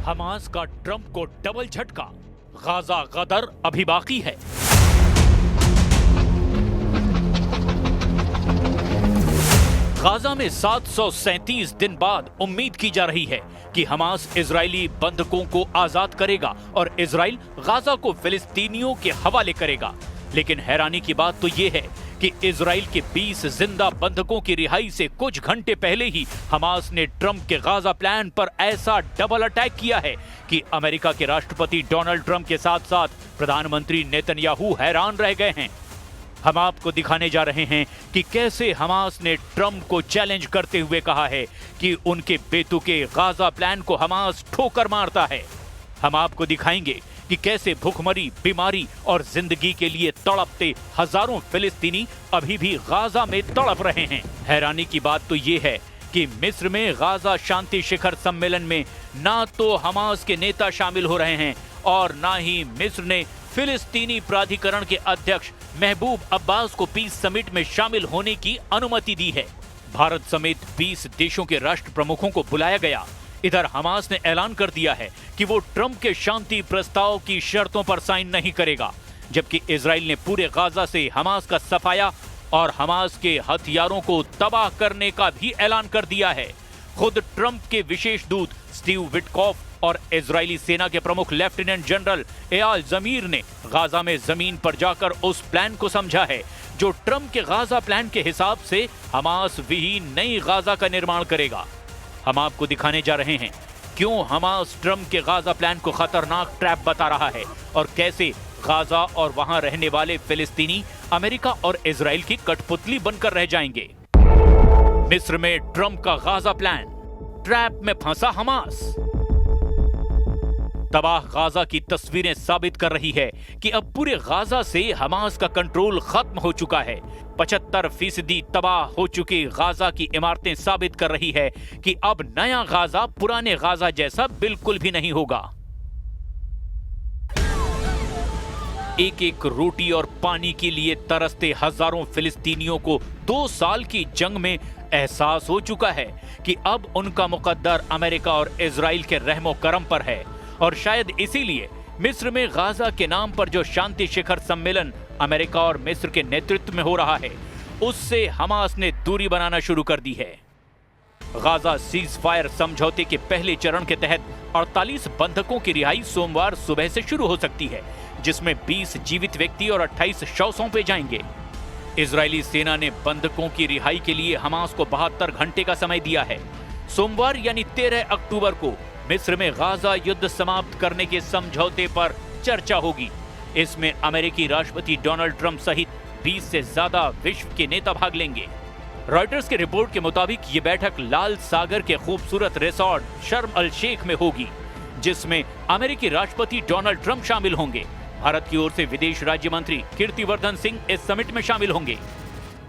Hamas का Trump को double झटका, गाजा गदर अभी बाकी है। गाजा में 737 दिन बाद उम्मीद की जा रही है कि हमास इजरायली बंधकों को आजाद करेगा और इजराइल गाजा को फिलिस्तीनियों के हवाले करेगा। लेकिन हैरानी की बात तो यह है कि इजराइल के 20 जिंदा बंधकों की रिहाई से कुछ घंटे पहले ही हमास ने ट्रंप के गाजा प्लान पर ऐसा डबल अटैक किया है कि अमेरिका के राष्ट्रपति डोनाल्ड ट्रंप के साथ साथ प्रधानमंत्री नेतन्याहू हैरान रह गए हैं। हम आपको दिखाने जा रहे हैं कि कैसे हमास ने ट्रंप को चैलेंज करते हुए कहा है कि उनके बेतुके गाजा प्लान को हमास ठोकर मारता है। हम आपको दिखाएंगे कि कैसे भूखमरी, बीमारी और जिंदगी के लिए तड़पते हजारों फिलिस्तीनी अभी भी गाजा में तड़प रहे हैं। हैरानी की बात तो ये है कि मिस्र में गाजा शांति शिखर सम्मेलन में ना तो हमास के नेता शामिल हो रहे हैं और ना ही मिस्र ने फिलिस्तीनी प्राधिकरण के अध्यक्ष महबूब अब्बास को पीस समिट में शामिल होने की अनुमति दी है। भारत समेत 20 देशों के राष्ट्र प्रमुखों को बुलाया गया। इधर हमास ने ऐलान कर दिया है कि वो ट्रंप के शांति प्रस्ताव की शर्तों पर साइन नहीं करेगा, जबकि इजराइल ने पूरे गाजा से हमास का सफाया और हमास के हथियारों को तबाह करने का भी ऐलान कर दिया है। खुद ट्रंप के विशेष दूत स्टीव विटकॉफ और इजरायली सेना के प्रमुख लेफ्टिनेंट जनरल एयाल जमीर ने गाजा में जमीन पर जाकर उस प्लान को समझा है जो ट्रंप के गाजा प्लान के हिसाब से हमास विहीन नई गाजा का निर्माण करेगा। हम आपको दिखाने जा रहे हैं क्यों हमास ट्रंप के गाजा प्लान को खतरनाक ट्रैप बता रहा है और कैसे गाजा और वहां रहने वाले फिलिस्तीनी अमेरिका और इजराइल की कठपुतली बनकर रह जाएंगे। मिस्र में ट्रंप का गाजा प्लान, ट्रैप में फंसा हमास। तबाह गाजा की तस्वीरें साबित कर रही है कि अब पूरे गाजा से हमास का कंट्रोल खत्म हो चुका है। 75% तबाह हो चुकी गाजा की इमारतें साबित कर रही है कि अब नया गाजा पुराने गाजा जैसा बिल्कुल भी नहीं होगा। एक एक रोटी और पानी के लिए तरसते हजारों फिलिस्तीनियों को 2 साल की जंग में एहसास हो चुका है कि अब उनका मुकद्दर अमेरिका और इजराइल के रहमो करम पर है। और शायद इसीलिए मिस्र में गाजा के नाम पर जो शांति शिखर सम्मेलन अमेरिका और मिस्र के नेतृत्व में हो रहा है, उससे हमास ने दूरी बनाना शुरू कर दी है। गाजा सीज फायर समझौते के पहले चरण के तहत 48 बंधकों की रिहाई सोमवार सुबह से शुरू हो सकती है, जिसमें 20 जीवित व्यक्ति और 28 शव सौंपे जाएंगे। इजरायली सेना ने बंधकों की रिहाई के लिए हमास को 72 घंटे का समय दिया है। सोमवार यानी 13 अक्टूबर को मिस्र में गाजा युद्ध समाप्त करने के समझौते पर चर्चा होगी। इसमें अमेरिकी राष्ट्रपति डोनाल्ड ट्रंप सहित 20 से ज्यादा विश्व के नेता भाग लेंगे। रॉयटर्स के रिपोर्ट के मुताबिक ये बैठक लाल सागर के खूबसूरत रिसोर्ट शर्म अल शेख में होगी, जिसमें अमेरिकी राष्ट्रपति डोनाल्ड ट्रंप शामिल होंगे। भारत की ओर से विदेश राज्य मंत्री कीर्तिवर्धन सिंह इस समिट में शामिल होंगे।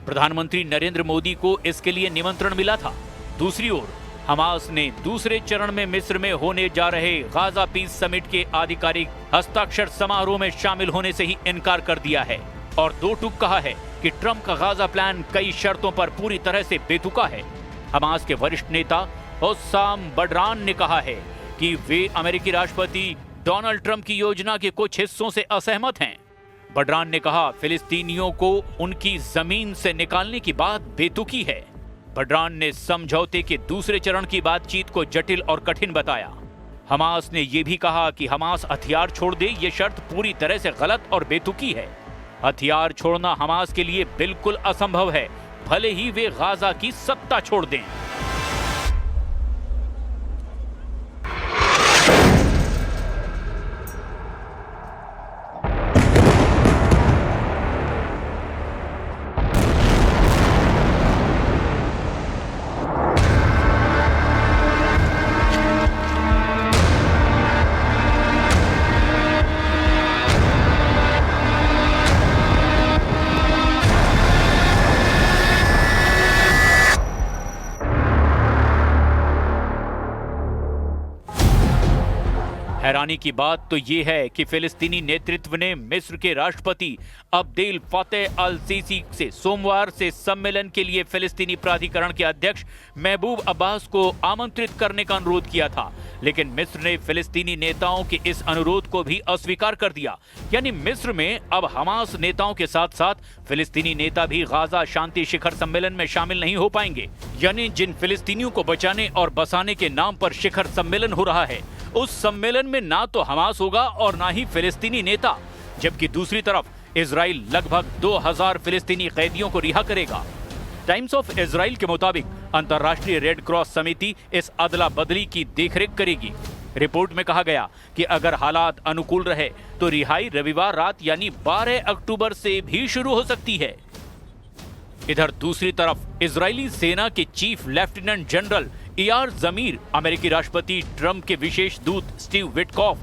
प्रधानमंत्री नरेंद्र मोदी को इसके लिए निमंत्रण मिला था। दूसरी ओर हमास ने दूसरे चरण में मिस्र में होने जा रहे गाजा पीस समिट के आधिकारिक हस्ताक्षर समारोह में शामिल होने से ही इनकार कर दिया है और दो टूक कहा है कि ट्रंप का गाजा प्लान कई शर्तों पर पूरी तरह से बेतुका है। हमास के वरिष्ठ नेता हुस्साम बडरान ने कहा है कि वे अमेरिकी राष्ट्रपति डोनाल्ड ट्रंप की योजना के कुछ हिस्सों से असहमत हैं। बडरान ने कहा, फिलिस्तीनियों को उनकी जमीन से निकालने की बात बेतुकी है। बडरान ने समझौते के दूसरे चरण की बातचीत को जटिल और कठिन बताया। हमास ने यह भी कहा कि हमास हथियार छोड़ दे, ये शर्त पूरी तरह से गलत और बेतुकी है। हथियार छोड़ना हमास के लिए बिल्कुल असंभव है, भले ही वे गाजा की सत्ता छोड़ दें। हैरानी की बात तो ये है कि फिलिस्तीनी नेतृत्व ने मिस्र के राष्ट्रपति अब्देल फतेह अल सीसी से सोमवार से सम्मेलन के लिए फिलिस्तीनी प्राधिकरण के अध्यक्ष महबूब अब्बास को आमंत्रित करने का अनुरोध किया था, लेकिन मिस्र ने फिलिस्तीनी नेताओं के इस अनुरोध को भी अस्वीकार कर दिया। यानी मिस्र में अब हमास नेताओं के साथ साथ फिलिस्तीनी नेता भी गाजा शांति शिखर सम्मेलन में शामिल नहीं हो पाएंगे। यानी जिन फिलिस्तीनियों को बचाने और बसाने के नाम पर शिखर सम्मेलन हो रहा है, उस सम्मेलन में ना तो हमास होगा और ना ही फिलिस्तीनी नेता, जबकि दूसरी तरफ इजराइल लगभग 2000 फिलिस्तीनी कैदियों को रिहा करेगा। टाइम्स ऑफ इजराइल के मुताबिक अंतर्राष्ट्रीय रेड क्रॉस समिति इस अदला बदली की देखरेख करेगी। रिपोर्ट में कहा गया कि अगर हालात अनुकूल रहे तो रिहाई रविवार रात यानी 12 अक्टूबर से भी शुरू हो सकती है। इधर दूसरी तरफ इजरायली सेना के चीफ लेफ्टिनेंट जनरल इयार जमीर, अमेरिकी राष्ट्रपति ट्रंप के विशेष दूत स्टीव विटकॉफ,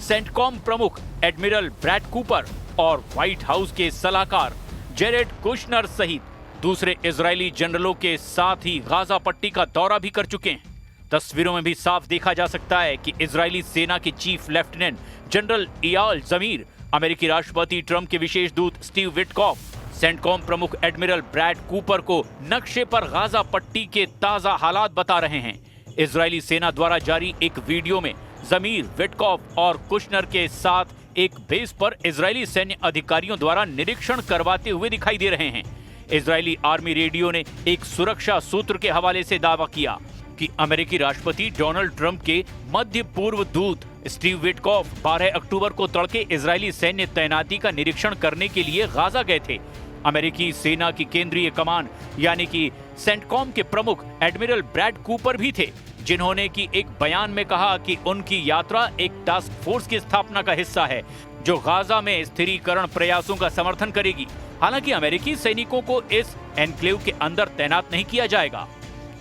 सेंटकॉम प्रमुख एडमिरल ब्रैड कूपर और व्हाइट हाउस के सलाहकार जेरेड कुशनर सहित दूसरे इजरायली जनरलों के साथ ही गाजा पट्टी का दौरा भी कर चुके हैं। तस्वीरों में भी साफ देखा जा सकता है कि इजरायली सेना के चीफ लेफ्टिनेंट जनरल इयाल जमीर, अमेरिकी राष्ट्रपति ट्रंप के विशेष दूत स्टीव विटकॉफ, सेंटकॉम प्रमुख एडमिरल ब्रैड कूपर को नक्शे पर गाजा पट्टी के ताजा हालात बता रहे हैं। इजरायली सेना द्वारा जारी एक वीडियो में जमीर, विटकॉफ और कुशनर के साथ एक बेस पर इजरायली सैन्य अधिकारियों द्वारा निरीक्षण करवाते हुए दिखाई दे रहे हैं। इजरायली आर्मी रेडियो ने एक सुरक्षा सूत्र के हवाले से दावा किया कि अमेरिकी राष्ट्रपति डोनाल्ड ट्रंप के मध्य पूर्व दूत स्टीव विटकॉफ 12 अक्टूबर को तड़के इजरायली सैन्य तैनाती का निरीक्षण करने के लिए गाजा गए थे। अमेरिकी सेना की केंद्रीय कमान यानी कि सेंटकॉम के प्रमुख एडमिरल ब्रैड कूपर भी थे, जिन्होंने की एक बयान में कहा कि उनकी यात्रा एक टास्क फोर्स की स्थापना का हिस्सा है जो गाजा में स्थिरीकरण प्रयासों का समर्थन करेगी। हालांकि अमेरिकी सैनिकों को इस एनक्लेव के अंदर तैनात नहीं किया जाएगा।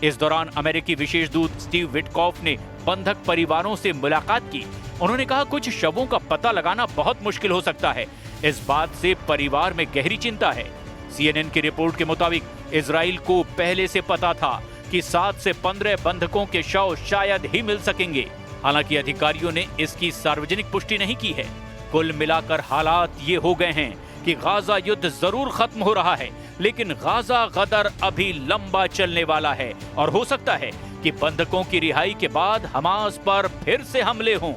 इस दौरान अमेरिकी विशेष दूत स्टीव विटकॉफ ने बंधक परिवारों से मुलाकात की। उन्होंने कहा कुछ शवों का पता लगाना बहुत मुश्किल हो सकता है। इस बात से परिवार में गहरी चिंता है। CNN की रिपोर्ट के मुताबिक इजराइल को पहले से पता था कि 7 से 15 बंधकों के शव शायद ही मिल सकेंगे। हालांकि अधिकारियों ने इसकी सार्वजनिक पुष्टि नहीं की है। कुल मिलाकर हालात ये हो गए हैं कि गाजा युद्ध जरूर खत्म हो रहा है, लेकिन गाजा गदर अभी लंबा चलने वाला है और हो सकता है कि बंधकों की रिहाई के बाद हमास पर फिर से हमले हों।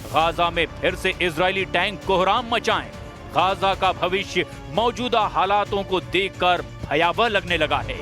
गाजा में फिर से इजरायली टैंक कोहराम मचाएं। गाजा का भविष्य मौजूदा हालातों को देखकर भयावह लगने लगा है।